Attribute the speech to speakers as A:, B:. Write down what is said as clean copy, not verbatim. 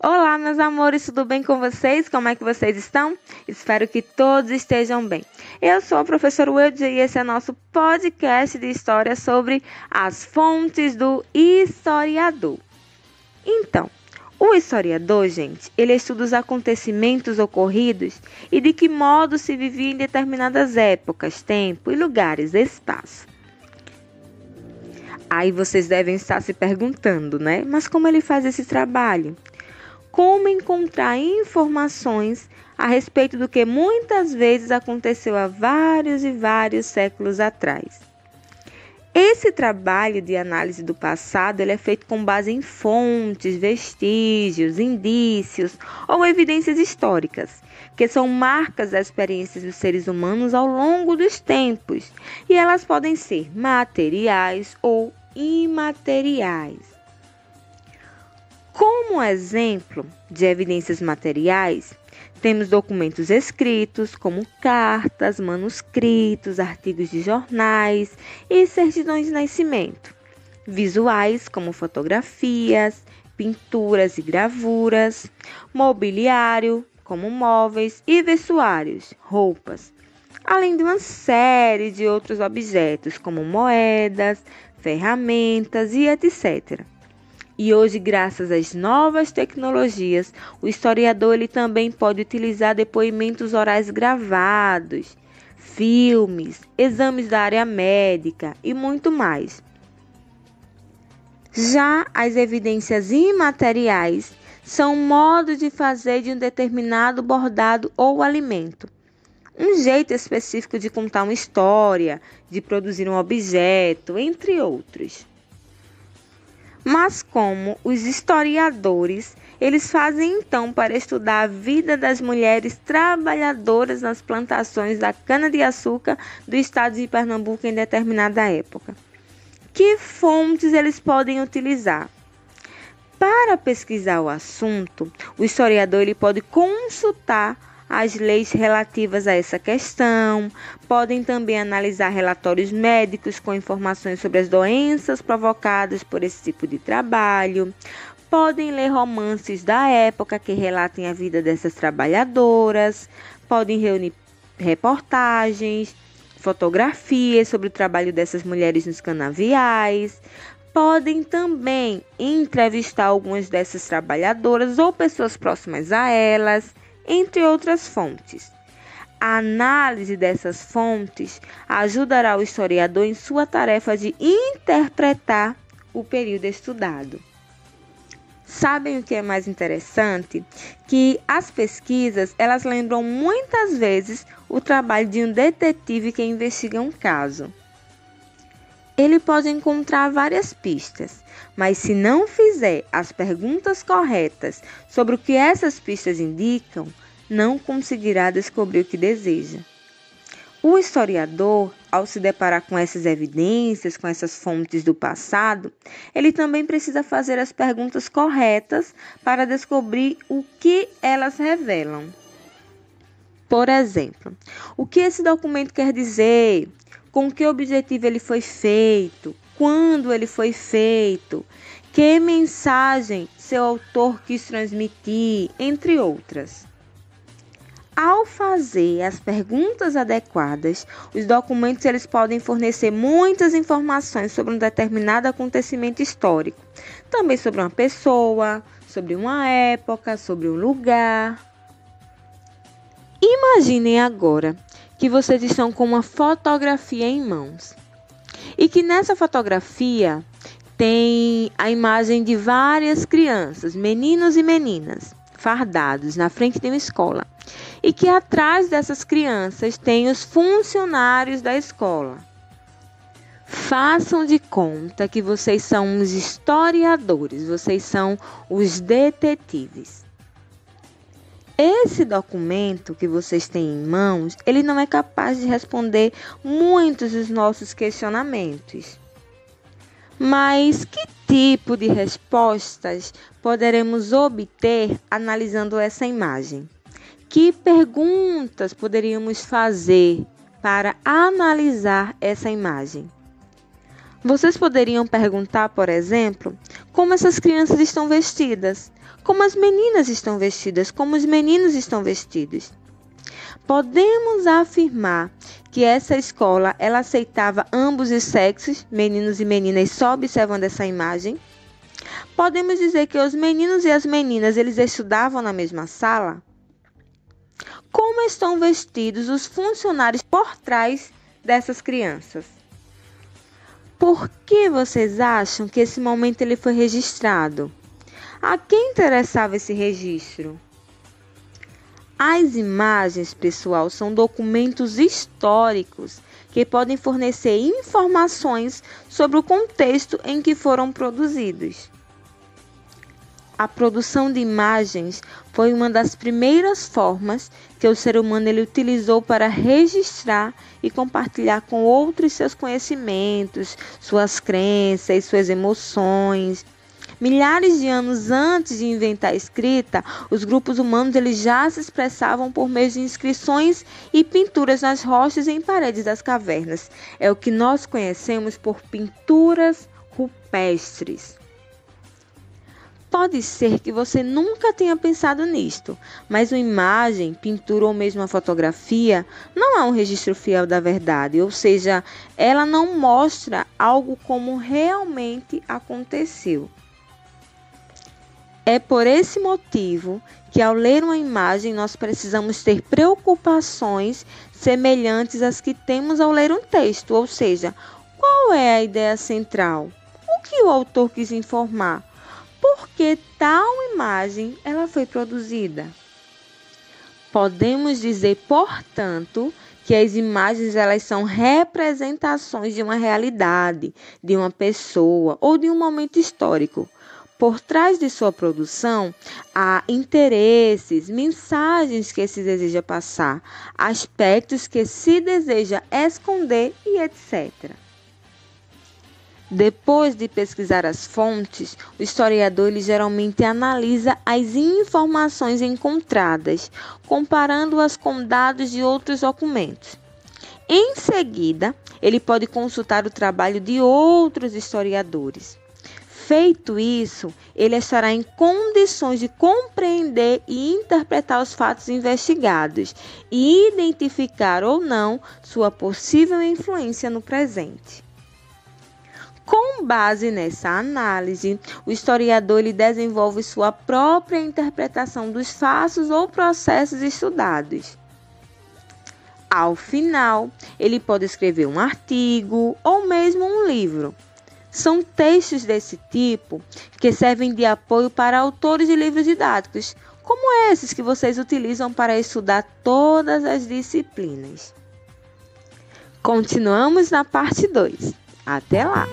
A: Olá, meus amores, tudo bem com vocês? Como é que vocês estão? Espero que todos estejam bem. Eu sou a professora Wilde e esse é nosso podcast de história sobre as fontes do historiador. Então, o historiador, gente, ele estuda os acontecimentos ocorridos e de que modo se vivia em determinadas épocas, tempo e lugares, espaço. Aí vocês devem estar se perguntando, né? Mas como ele faz esse trabalho? Como encontrar informações a respeito do que muitas vezes aconteceu há vários e vários séculos atrás. Esse trabalho de análise do passado ele é feito com base em fontes, vestígios, indícios ou evidências históricas, que são marcas das experiências dos seres humanos ao longo dos tempos, e elas podem ser materiais ou imateriais. Como exemplo de evidências materiais, temos documentos escritos, como cartas, manuscritos, artigos de jornais e certidões de nascimento. Visuais, como fotografias, pinturas e gravuras. Mobiliário, como móveis e vestuários, roupas. Além de uma série de outros objetos, como moedas, ferramentas e etc. E hoje, graças às novas tecnologias, o historiador ele também pode utilizar depoimentos orais gravados, filmes, exames da área médica e muito mais. Já as evidências imateriais são modos de fazer de um determinado bordado ou alimento. Um jeito específico de contar uma história, de produzir um objeto, entre outros. Mas como os historiadores, eles fazem então para estudar a vida das mulheres trabalhadoras nas plantações da cana-de-açúcar do estado de Pernambuco em determinada época? Que fontes eles podem utilizar? Para pesquisar o assunto, o historiador ele pode consultar as leis relativas a essa questão, podem também analisar relatórios médicos com informações sobre as doenças provocadas por esse tipo de trabalho, podem ler romances da época que relatem a vida dessas trabalhadoras, podem reunir reportagens, fotografias sobre o trabalho dessas mulheres nos canaviais, podem também entrevistar algumas dessas trabalhadoras ou pessoas próximas a elas, entre outras fontes. A análise dessas fontes ajudará o historiador em sua tarefa de interpretar o período estudado. Sabem o que é mais interessante? Que as pesquisas, elas lembram muitas vezes o trabalho de um detetive que investiga um caso. Ele pode encontrar várias pistas, mas se não fizer as perguntas corretas sobre o que essas pistas indicam, não conseguirá descobrir o que deseja. O historiador, ao se deparar com essas evidências, com essas fontes do passado, ele também precisa fazer as perguntas corretas para descobrir o que elas revelam. Por exemplo, o que esse documento quer dizer? Com que objetivo ele foi feito? Quando ele foi feito? Que mensagem seu autor quis transmitir? Entre outras. Ao fazer as perguntas adequadas, os documentos eles podem fornecer muitas informações sobre um determinado acontecimento histórico. Também sobre uma pessoa, sobre uma época, sobre um lugar. Imaginem agora que vocês estão com uma fotografia em mãos e que nessa fotografia tem a imagem de várias crianças, meninos e meninas, fardados na frente de uma escola e que atrás dessas crianças tem os funcionários da escola. Façam de conta que vocês são os historiadores, vocês são os detetives. Esse documento que vocês têm em mãos, ele não é capaz de responder muitos dos nossos questionamentos. Mas que tipo de respostas poderemos obter analisando essa imagem? Que perguntas poderíamos fazer para analisar essa imagem? Vocês poderiam perguntar, por exemplo, como essas crianças estão vestidas, como as meninas estão vestidas, como os meninos estão vestidos. Podemos afirmar que essa escola ela aceitava ambos os sexos, meninos e meninas, só observando essa imagem? Podemos dizer que os meninos e as meninas eles estudavam na mesma sala? Como estão vestidos os funcionários por trás dessas crianças? Por que vocês acham que esse momento ele foi registrado? A quem interessava esse registro? As imagens, pessoal, são documentos históricos que podem fornecer informações sobre o contexto em que foram produzidos. A produção de imagens foi uma das primeiras formas que o ser humano ele utilizou para registrar e compartilhar com outros seus conhecimentos, suas crenças, suas emoções. Milhares de anos antes de inventar a escrita, os grupos humanos eles já se expressavam por meio de inscrições e pinturas nas rochas e em paredes das cavernas. É o que nós conhecemos por pinturas rupestres. Pode ser que você nunca tenha pensado nisto, mas uma imagem, pintura ou mesmo uma fotografia não é um registro fiel da verdade, ou seja, ela não mostra algo como realmente aconteceu. É por esse motivo que ao ler uma imagem nós precisamos ter preocupações semelhantes às que temos ao ler um texto, ou seja, qual é a ideia central? O que o autor quis informar? Por que tal imagem ela foi produzida? Podemos dizer, portanto, que as imagens elas são representações de uma realidade, de uma pessoa ou de um momento histórico. Por trás de sua produção, há interesses, mensagens que se deseja passar, aspectos que se deseja esconder e etc. Depois de pesquisar as fontes, o historiador ele geralmente analisa as informações encontradas, comparando-as com dados de outros documentos. Em seguida, ele pode consultar o trabalho de outros historiadores. Feito isso, ele estará em condições de compreender e interpretar os fatos investigados e identificar ou não sua possível influência no presente. Com base nessa análise, o historiador ele desenvolve sua própria interpretação dos fatos ou processos estudados. Ao final, ele pode escrever um artigo ou mesmo um livro. São textos desse tipo que servem de apoio para autores de livros didáticos, como esses que vocês utilizam para estudar todas as disciplinas. Continuamos na parte 2. Até lá!